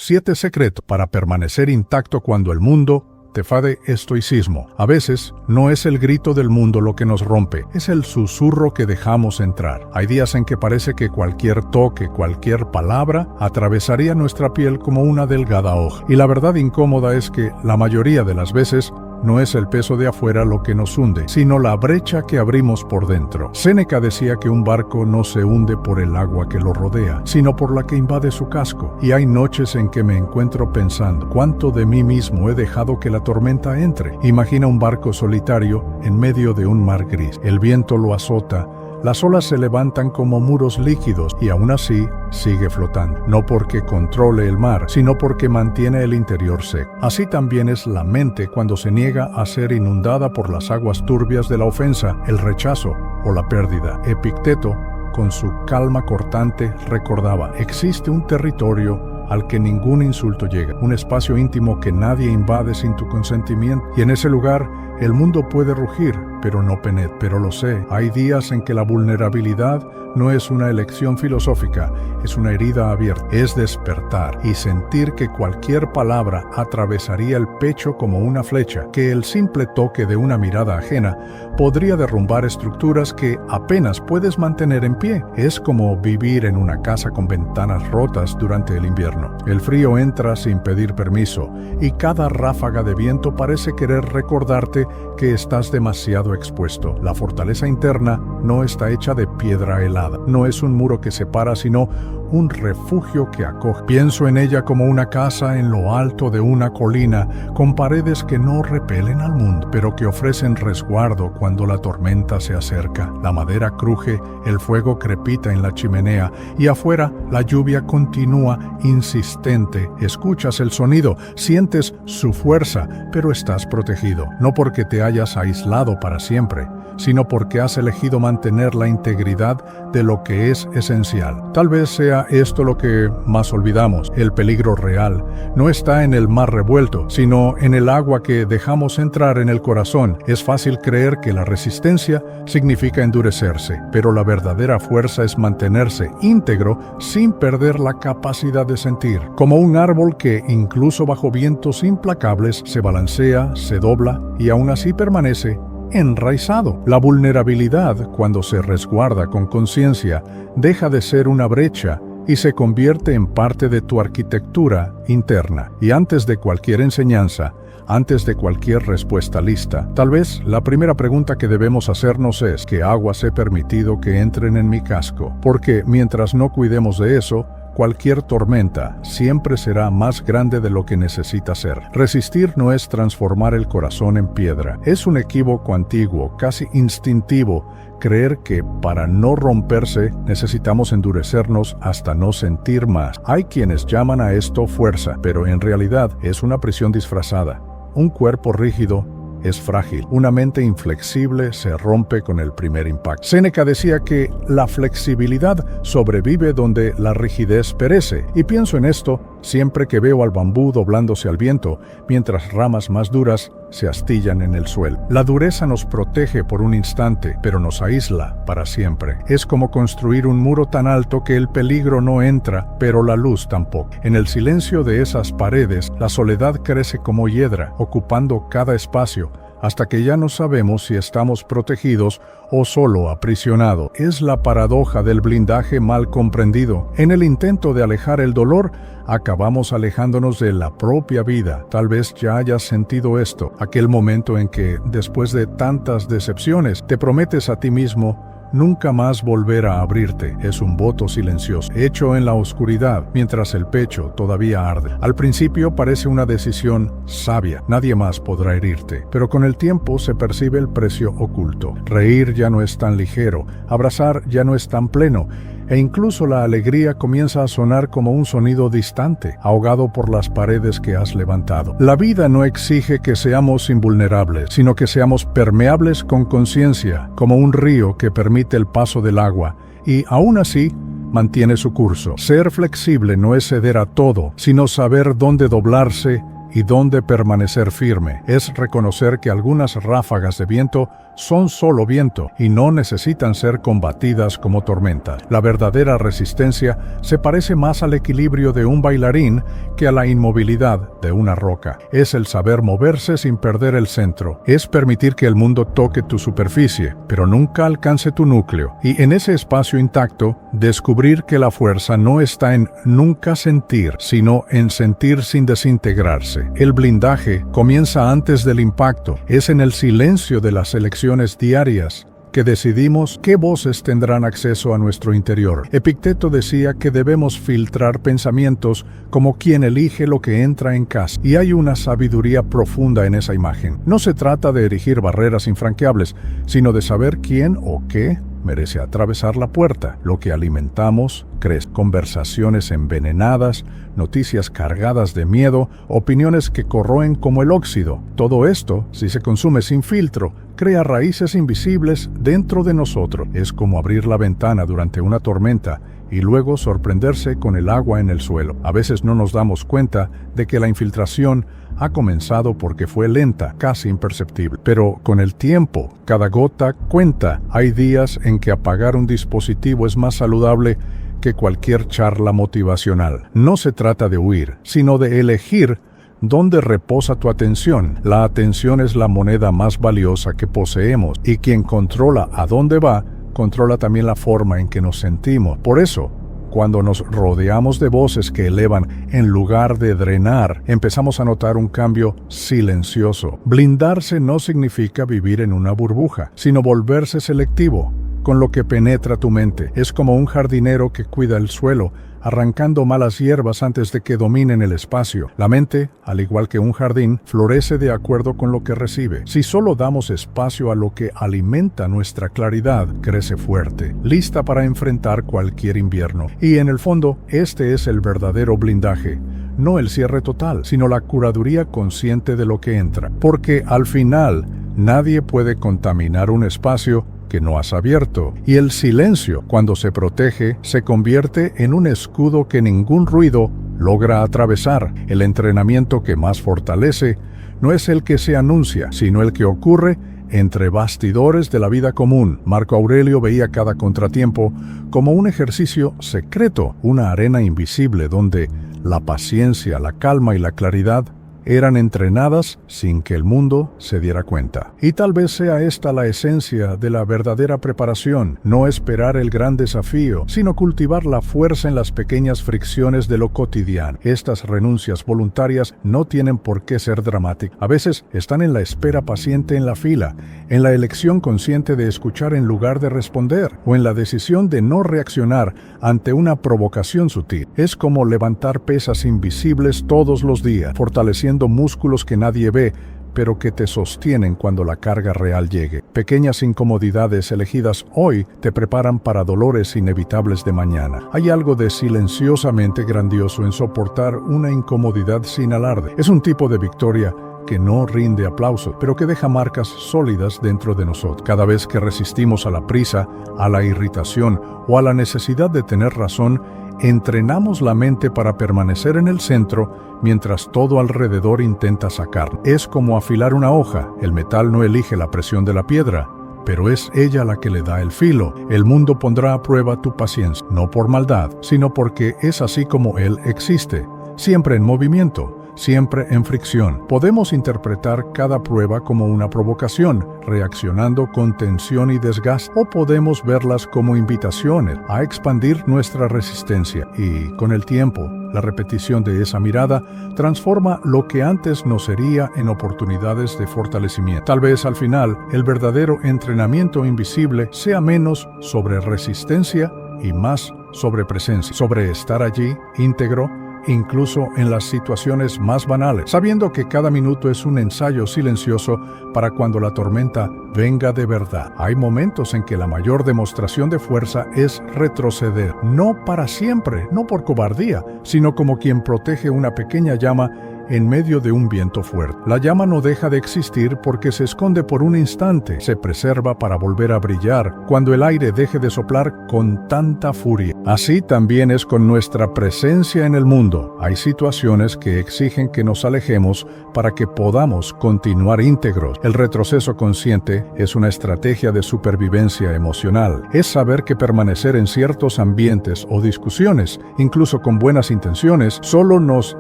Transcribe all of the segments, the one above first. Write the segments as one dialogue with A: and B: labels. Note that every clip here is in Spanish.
A: 7 secretos para permanecer intacto cuando el mundo te fade. Estoicismo. A veces no es el grito del mundo lo que nos rompe, es el susurro que dejamos entrar. Hay días en que parece que cualquier toque, cualquier palabra atravesaría nuestra piel como una delgada hoja. Y la verdad incómoda es que la mayoría de las veces no es el peso de afuera lo que nos hunde, sino la brecha que abrimos por dentro. Séneca decía que un barco no se hunde por el agua que lo rodea, sino por la que invade su casco. Y hay noches en que me encuentro pensando, ¿cuánto de mí mismo he dejado que la tormenta entre? Imagina un barco solitario en medio de un mar gris. El viento lo azota, las olas se levantan como muros líquidos y aún así sigue flotando. No porque controle el mar, sino porque mantiene el interior seco. Así también es la mente cuando se niega a ser inundada por las aguas turbias de la ofensa, el rechazo o la pérdida. Epicteto, con su calma cortante, recordaba: existe un territorio al que ningún insulto llega, un espacio íntimo que nadie invade sin tu consentimiento, y en ese lugar el mundo puede rugir, pero no penetra. Pero lo sé, hay días en que la vulnerabilidad no es una elección filosófica, es una herida abierta. Es despertar y sentir que cualquier palabra atravesaría el pecho como una flecha, que el simple toque de una mirada ajena podría derrumbar estructuras que apenas puedes mantener en pie. Es como vivir en una casa con ventanas rotas durante el invierno. El frío entra sin pedir permiso y cada ráfaga de viento parece querer recordarte que estás demasiado expuesto. La fortaleza interna no está hecha de piedra helada. No es un muro que separa, sino un refugio que acoge. Pienso en ella como una casa en lo alto de una colina, con paredes que no repelen al mundo, pero que ofrecen resguardo cuando la tormenta se acerca. La madera cruje, el fuego crepita en la chimenea, y afuera la lluvia continúa insistente. Escuchas el sonido, sientes su fuerza, pero estás protegido, no porque te hayas aislado para siempre, sino porque has elegido mantener la integridad de lo que es esencial. Tal vez sea esto lo que más olvidamos. El peligro real no está en el mar revuelto, sino en el agua que dejamos entrar en el corazón. Es fácil creer que la resistencia significa endurecerse, pero la verdadera fuerza es mantenerse íntegro sin perder la capacidad de sentir. Como un árbol que, incluso bajo vientos implacables, se balancea, se dobla y aún así permanece enraizado. La vulnerabilidad, cuando se resguarda con conciencia, deja de ser una brecha y se convierte en parte de tu arquitectura interna. Y antes de cualquier enseñanza, antes de cualquier respuesta lista, tal vez la primera pregunta que debemos hacernos es: ¿qué aguas he permitido que entren en mi casco? Porque mientras no cuidemos de eso, cualquier tormenta siempre será más grande de lo que necesita ser. Resistir no es transformar el corazón en piedra. Es un equívoco antiguo, casi instintivo, creer que para no romperse necesitamos endurecernos hasta no sentir más. Hay quienes llaman a esto fuerza, pero en realidad es una prisión disfrazada. Un cuerpo rígido es frágil. Una mente inflexible se rompe con el primer impacto. Séneca decía que la flexibilidad sobrevive donde la rigidez perece. Y pienso en esto siempre que veo al bambú doblándose al viento, mientras ramas más duras se astillan en el suelo. La dureza nos protege por un instante, pero nos aísla para siempre. Es como construir un muro tan alto que el peligro no entra, pero la luz tampoco. En el silencio de esas paredes, la soledad crece como hiedra, ocupando cada espacio, hasta que ya no sabemos si estamos protegidos o solo aprisionados. Es la paradoja del blindaje mal comprendido. En el intento de alejar el dolor, acabamos alejándonos de la propia vida. Tal vez ya hayas sentido esto, aquel momento en que, después de tantas decepciones, te prometes a ti mismo nunca más volver a abrirte. Es un voto silencioso, hecho en la oscuridad, mientras el pecho todavía arde. Al principio parece una decisión sabia, nadie más podrá herirte, pero con el tiempo se percibe el precio oculto. Reír ya no es tan ligero, abrazar ya no es tan pleno, e incluso la alegría comienza a sonar como un sonido distante, ahogado por las paredes que has levantado. La vida no exige que seamos invulnerables, sino que seamos permeables con conciencia, como un río que permite el paso del agua, y aún así mantiene su curso. Ser flexible no es ceder a todo, sino saber dónde doblarse y dónde permanecer firme. Es reconocer que algunas ráfagas de viento son solo viento y no necesitan ser combatidas como tormentas. La verdadera resistencia se parece más al equilibrio de un bailarín que a la inmovilidad de una roca. Es el saber moverse sin perder el centro. Es permitir que el mundo toque tu superficie, pero nunca alcance tu núcleo. Y en ese espacio intacto, descubrir que la fuerza no está en nunca sentir, sino en sentir sin desintegrarse. El blindaje comienza antes del impacto. Es en el silencio de las elecciones diarias que decidimos qué voces tendrán acceso a nuestro interior. Epicteto decía que debemos filtrar pensamientos como quien elige lo que entra en casa. Y hay una sabiduría profunda en esa imagen. No se trata de erigir barreras infranqueables, sino de saber quién o qué merece atravesar la puerta. Lo que alimentamos crece. Conversaciones envenenadas, noticias cargadas de miedo, opiniones que corroen como el óxido. Todo esto, si se consume sin filtro, crea raíces invisibles dentro de nosotros. Es como abrir la ventana durante una tormenta y luego sorprenderse con el agua en el suelo. A veces no nos damos cuenta de que la infiltración ha comenzado porque fue lenta, casi imperceptible. Pero con el tiempo, cada gota cuenta. Hay días en que apagar un dispositivo es más saludable que cualquier charla motivacional. No se trata de huir, sino de elegir dónde reposa tu atención. La atención es la moneda más valiosa que poseemos, y quien controla a dónde va, controla también la forma en que nos sentimos. Por eso, cuando nos rodeamos de voces que elevan en lugar de drenar, empezamos a notar un cambio silencioso. Blindarse no significa vivir en una burbuja, sino volverse selectivo con lo que penetra tu mente. Es como un jardinero que cuida el suelo, arrancando malas hierbas antes de que dominen el espacio. La mente, al igual que un jardín, florece de acuerdo con lo que recibe. Si solo damos espacio a lo que alimenta nuestra claridad, crece fuerte, lista para enfrentar cualquier invierno. Y en el fondo, este es el verdadero blindaje. No el cierre total, sino la curaduría consciente de lo que entra. Porque al final, nadie puede contaminar un espacio que no has abierto, y el silencio, cuando se protege, se convierte en un escudo que ningún ruido logra atravesar. El entrenamiento que más fortalece no es el que se anuncia, sino el que ocurre entre bastidores de la vida común. Marco Aurelio veía cada contratiempo como un ejercicio secreto, una arena invisible donde la paciencia, la calma y la claridad eran entrenadas sin que el mundo se diera cuenta. Y tal vez sea esta la esencia de la verdadera preparación: no esperar el gran desafío, sino cultivar la fuerza en las pequeñas fricciones de lo cotidiano. Estas renuncias voluntarias no tienen por qué ser dramáticas. A veces están en la espera paciente en la fila, en la elección consciente de escuchar en lugar de responder, o en la decisión de no reaccionar ante una provocación sutil. Es como levantar pesas invisibles todos los días, fortaleciendo músculos que nadie ve, pero que te sostienen cuando la carga real llegue. Pequeñas incomodidades elegidas hoy te preparan para dolores inevitables de mañana. Hay algo de silenciosamente grandioso en soportar una incomodidad sin alarde. Es un tipo de victoria que no rinde aplausos, pero que deja marcas sólidas dentro de nosotros. Cada vez que resistimos a la prisa, a la irritación o a la necesidad de tener razón, entrenamos la mente para permanecer en el centro mientras todo alrededor intenta sacar. Es como afilar una hoja. El metal no elige la presión de la piedra, pero es ella la que le da el filo. El mundo pondrá a prueba tu paciencia, no por maldad, sino porque es así como él existe, siempre en movimiento, siempre en fricción. Podemos interpretar cada prueba como una provocación, reaccionando con tensión y desgaste, o podemos verlas como invitaciones a expandir nuestra resistencia. Y con el tiempo, la repetición de esa mirada transforma lo que antes no sería en oportunidades de fortalecimiento. Tal vez al final, el verdadero entrenamiento invisible sea menos sobre resistencia y más sobre presencia, sobre estar allí, íntegro, incluso en las situaciones más banales, sabiendo que cada minuto es un ensayo silencioso para cuando la tormenta venga de verdad. Hay momentos en que la mayor demostración de fuerza es retroceder, no para siempre, no por cobardía, sino como quien protege una pequeña llama en medio de un viento fuerte. La llama no deja de existir porque se esconde por un instante, se preserva para volver a brillar cuando el aire deje de soplar con tanta furia. Así también es con nuestra presencia en el mundo. Hay situaciones que exigen que nos alejemos para que podamos continuar íntegros. El retroceso consciente es una estrategia de supervivencia emocional. Es saber que permanecer en ciertos ambientes o discusiones, incluso con buenas intenciones, solo nos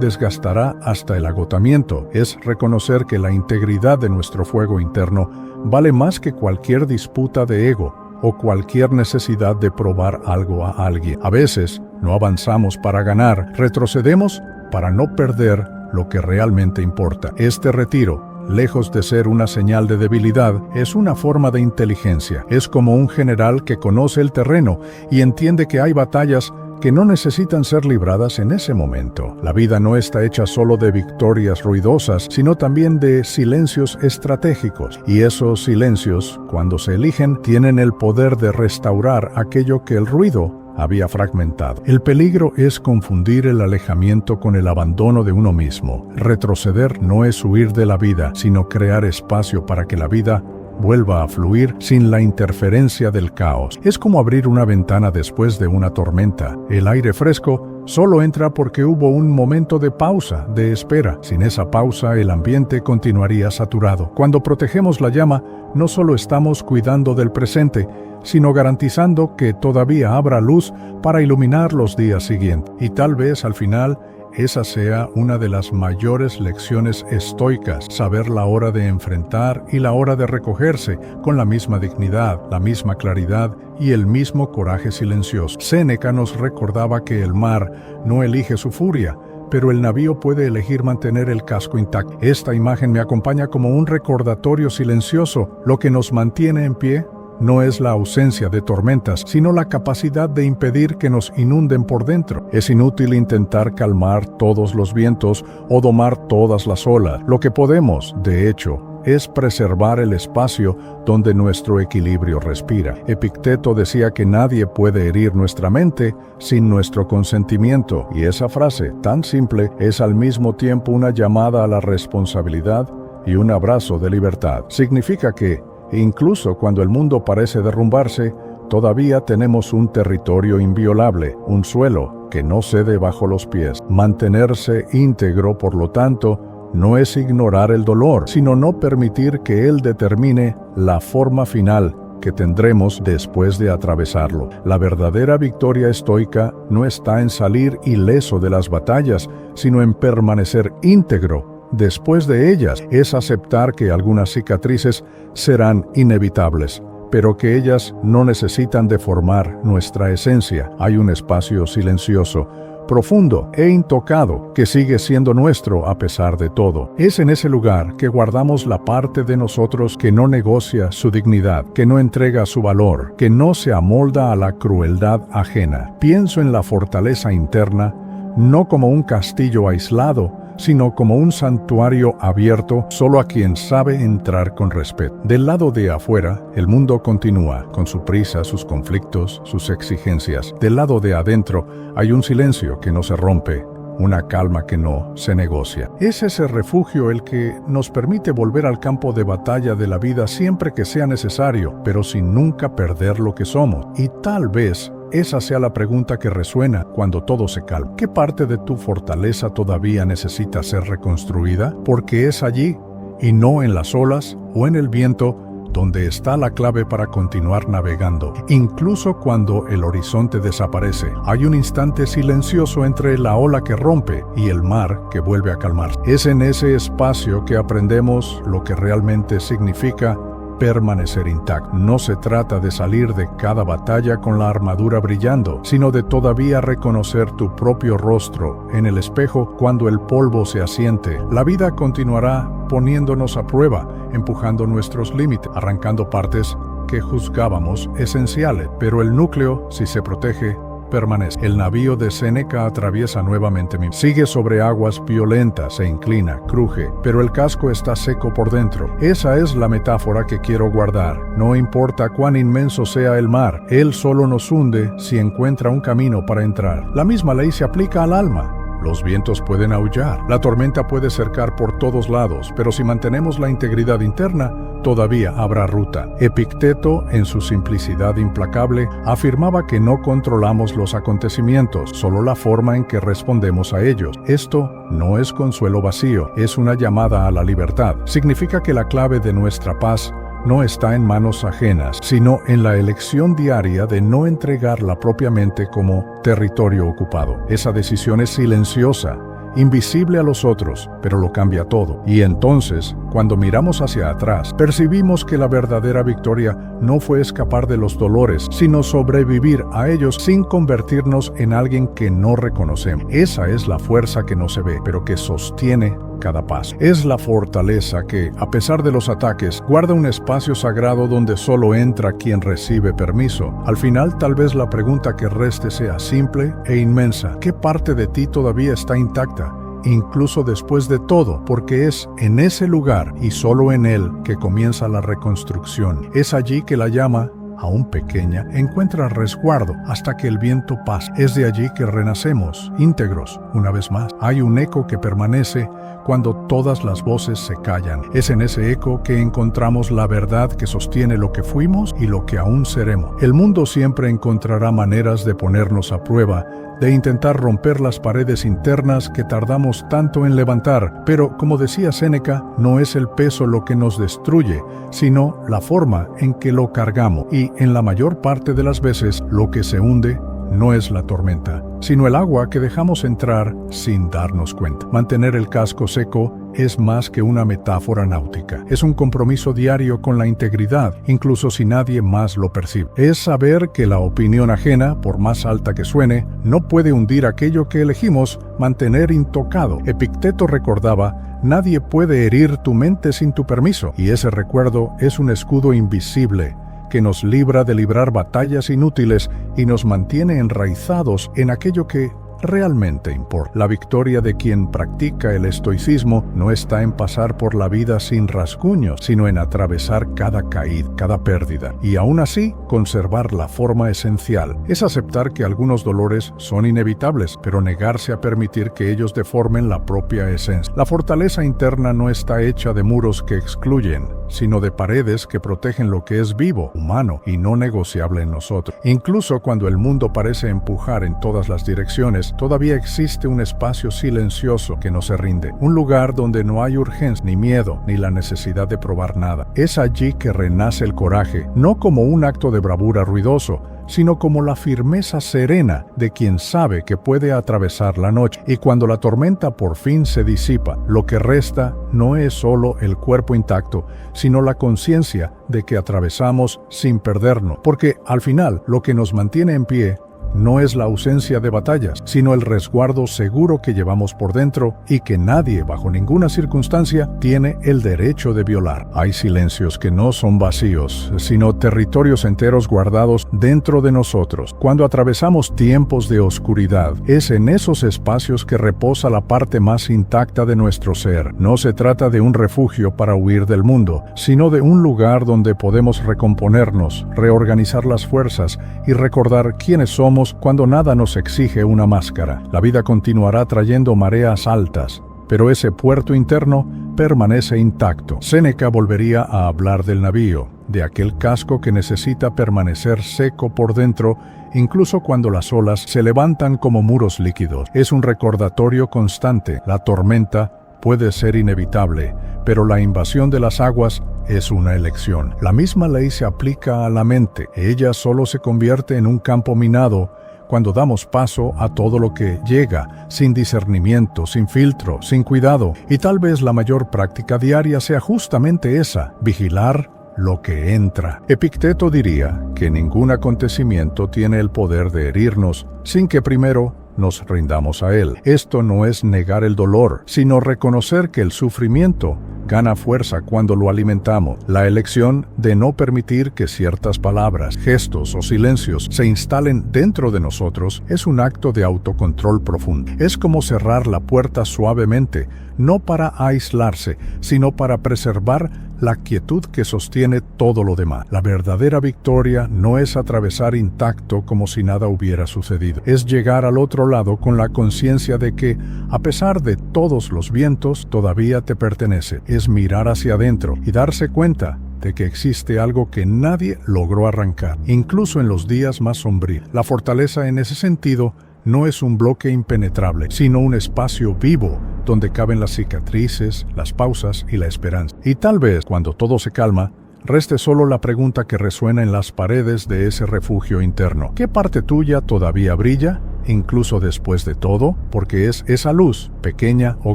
A: desgastará hasta el agotamiento. Es reconocer que la integridad de nuestro fuego interno vale más que cualquier disputa de ego o cualquier necesidad de probar algo a alguien. A veces no avanzamos para ganar, retrocedemos para no perder lo que realmente importa. Este retiro, lejos de ser una señal de debilidad, es una forma de inteligencia. Es como un general que conoce el terreno y entiende que hay batallas que no necesitan ser libradas en ese momento. La vida no está hecha solo de victorias ruidosas, sino también de silencios estratégicos. Y esos silencios, cuando se eligen, tienen el poder de restaurar aquello que el ruido había fragmentado. El peligro es confundir el alejamiento con el abandono de uno mismo. Retroceder no es huir de la vida, sino crear espacio para que la vida vuelva a fluir sin la interferencia del caos. Es como abrir una ventana después de una tormenta. El aire fresco solo entra porque hubo un momento de pausa, de espera. Sin esa pausa, el ambiente continuaría saturado. Cuando protegemos la llama, no solo estamos cuidando del presente, sino garantizando que todavía habrá luz para iluminar los días siguientes. Y tal vez al final, esa sea una de las mayores lecciones estoicas, saber la hora de enfrentar y la hora de recogerse con la misma dignidad, la misma claridad y el mismo coraje silencioso. Séneca nos recordaba que el mar no elige su furia, pero el navío puede elegir mantener el casco intacto. Esta imagen me acompaña como un recordatorio silencioso. Lo que nos mantiene en pie no es la ausencia de tormentas, sino la capacidad de impedir que nos inunden por dentro. Es inútil intentar calmar todos los vientos o domar todas las olas. Lo que podemos, de hecho, es preservar el espacio donde nuestro equilibrio respira. Epicteto decía que nadie puede herir nuestra mente sin nuestro consentimiento, y esa frase, tan simple, es al mismo tiempo una llamada a la responsabilidad y un abrazo de libertad. Significa que, incluso cuando el mundo parece derrumbarse, todavía tenemos un territorio inviolable, un suelo que no cede bajo los pies. Mantenerse íntegro, por lo tanto, no es ignorar el dolor, sino no permitir que él determine la forma final que tendremos después de atravesarlo. La verdadera victoria estoica no está en salir ileso de las batallas, sino en permanecer íntegro después de ellas. Es aceptar que algunas cicatrices serán inevitables, pero que ellas no necesitan deformar nuestra esencia. Hay un espacio silencioso, profundo e intocado que sigue siendo nuestro a pesar de todo. Es en ese lugar que guardamos la parte de nosotros que no negocia su dignidad, que no entrega su valor, que no se amolda a la crueldad ajena. Pienso en la fortaleza interna, no como un castillo aislado, sino como un santuario abierto solo a quien sabe entrar con respeto. Del lado de afuera, el mundo continúa, con su prisa, sus conflictos, sus exigencias. Del lado de adentro, hay un silencio que no se rompe, una calma que no se negocia. Es ese refugio el que nos permite volver al campo de batalla de la vida siempre que sea necesario, pero sin nunca perder lo que somos. Y tal vez esa sea la pregunta que resuena cuando todo se calma. ¿Qué parte de tu fortaleza todavía necesita ser reconstruida? Porque es allí, y no en las olas o en el viento, donde está la clave para continuar navegando. Incluso cuando el horizonte desaparece, hay un instante silencioso entre la ola que rompe y el mar que vuelve a calmarse. Es en ese espacio que aprendemos lo que realmente significa permanecer intacto. No se trata de salir de cada batalla con la armadura brillando, sino de todavía reconocer tu propio rostro en el espejo cuando el polvo se asiente. La vida continuará poniéndonos a prueba, empujando nuestros límites, arrancando partes que juzgábamos esenciales, pero el núcleo, si se protege, permanece. El navío de Séneca atraviesa nuevamente mi. Sigue sobre aguas violentas, se inclina, cruje, pero el casco está seco por dentro. Esa es la metáfora que quiero guardar. No importa cuán inmenso sea el mar, él solo nos hunde si encuentra un camino para entrar. La misma ley se aplica al alma. Los vientos pueden aullar, la tormenta puede cercar por todos lados, pero si mantenemos la integridad interna, todavía habrá ruta. Epicteto, en su simplicidad implacable, afirmaba que no controlamos los acontecimientos, solo la forma en que respondemos a ellos. Esto no es consuelo vacío, es una llamada a la libertad. Significa que la clave de nuestra paz no está en manos ajenas, sino en la elección diaria de no entregarla propiamente como territorio ocupado. Esa decisión es silenciosa, invisible a los otros, pero lo cambia todo. Y entonces, cuando miramos hacia atrás, percibimos que la verdadera victoria no fue escapar de los dolores, sino sobrevivir a ellos sin convertirnos en alguien que no reconocemos. Esa es la fuerza que no se ve, pero que sostiene cada paso. Es la fortaleza que, a pesar de los ataques, guarda un espacio sagrado donde solo entra quien recibe permiso. Al final, tal vez la pregunta que reste sea simple e inmensa. ¿Qué parte de ti todavía está intacta? Incluso después de todo, porque es en ese lugar y solo en él que comienza la reconstrucción. Es allí que la llama, aún pequeña, encuentra resguardo hasta que el viento pasa. Es de allí que renacemos, íntegros, una vez más. Hay un eco que permanece cuando todas las voces se callan. Es en ese eco que encontramos la verdad que sostiene lo que fuimos y lo que aún seremos. El mundo siempre encontrará maneras de ponernos a prueba, de intentar romper las paredes internas que tardamos tanto en levantar, pero, como decía Séneca, no es el peso lo que nos destruye, sino la forma en que lo cargamos, y en la mayor parte de las veces lo que se hunde no es la tormenta, sino el agua que dejamos entrar sin darnos cuenta. Mantener el casco seco es más que una metáfora náutica. Es un compromiso diario con la integridad, incluso si nadie más lo percibe. Es saber que la opinión ajena, por más alta que suene, no puede hundir aquello que elegimos mantener intocado. Epicteto recordaba: nadie puede herir tu mente sin tu permiso, y ese recuerdo es un escudo invisible que nos libra de librar batallas inútiles y nos mantiene enraizados en aquello que realmente importa. La victoria de quien practica el estoicismo no está en pasar por la vida sin rasguños, sino en atravesar cada caída, cada pérdida, y aún así conservar la forma esencial. Es aceptar que algunos dolores son inevitables, pero negarse a permitir que ellos deformen la propia esencia. La fortaleza interna no está hecha de muros que excluyen, sino de paredes que protegen lo que es vivo, humano y no negociable en nosotros. Incluso cuando el mundo parece empujar en todas las direcciones, todavía existe un espacio silencioso que no se rinde, un lugar donde no hay urgencia, ni miedo, ni la necesidad de probar nada. Es allí que renace el coraje, no como un acto de bravura ruidoso, sino como la firmeza serena de quien sabe que puede atravesar la noche. Y cuando la tormenta por fin se disipa, lo que resta no es solo el cuerpo intacto, sino la conciencia de que atravesamos sin perdernos, porque al final lo que nos mantiene en pie no es la ausencia de batallas, sino el resguardo seguro que llevamos por dentro y que nadie, bajo ninguna circunstancia, tiene el derecho de violar. Hay silencios que no son vacíos, sino territorios enteros guardados dentro de nosotros. Cuando atravesamos tiempos de oscuridad, es en esos espacios que reposa la parte más intacta de nuestro ser. No se trata de un refugio para huir del mundo, sino de un lugar donde podemos recomponernos, reorganizar las fuerzas y recordar quiénes somos cuando nada nos exige una máscara. La vida continuará trayendo mareas altas, pero ese puerto interno permanece intacto. Séneca volvería a hablar del navío, de aquel casco que necesita permanecer seco por dentro, incluso cuando las olas se levantan como muros líquidos. Es un recordatorio constante. La tormenta puede ser inevitable, pero la invasión de las aguas es una elección. La misma ley se aplica a la mente. Ella solo se convierte en un campo minado cuando damos paso a todo lo que llega, sin discernimiento, sin filtro, sin cuidado. Y tal vez la mayor práctica diaria sea justamente esa: vigilar lo que entra. Epicteto diría que ningún acontecimiento tiene el poder de herirnos sin que primero nos rindamos a él. Esto no es negar el dolor, sino reconocer que el sufrimiento gana fuerza cuando lo alimentamos. La elección de no permitir que ciertas palabras, gestos o silencios se instalen dentro de nosotros es un acto de autocontrol profundo. Es como cerrar la puerta suavemente, no para aislarse, sino para preservar la quietud que sostiene todo lo demás. La verdadera victoria no es atravesar intacto como si nada hubiera sucedido. Es llegar al otro lado con la conciencia de que, a pesar de todos los vientos, todavía te pertenece. Es mirar hacia adentro y darse cuenta de que existe algo que nadie logró arrancar, incluso en los días más sombríos. La fortaleza en ese sentido no es un bloque impenetrable, sino un espacio vivo donde caben las cicatrices, las pausas y la esperanza. Y tal vez, cuando todo se calma, reste solo la pregunta que resuena en las paredes de ese refugio interno. ¿Qué parte tuya todavía brilla, incluso después de todo? Porque es esa luz, pequeña o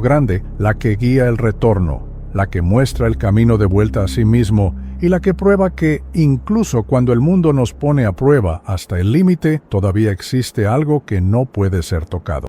A: grande, la que guía el retorno, la que muestra el camino de vuelta a sí mismo y la que prueba que, incluso cuando el mundo nos pone a prueba hasta el límite, todavía existe algo que no puede ser tocado.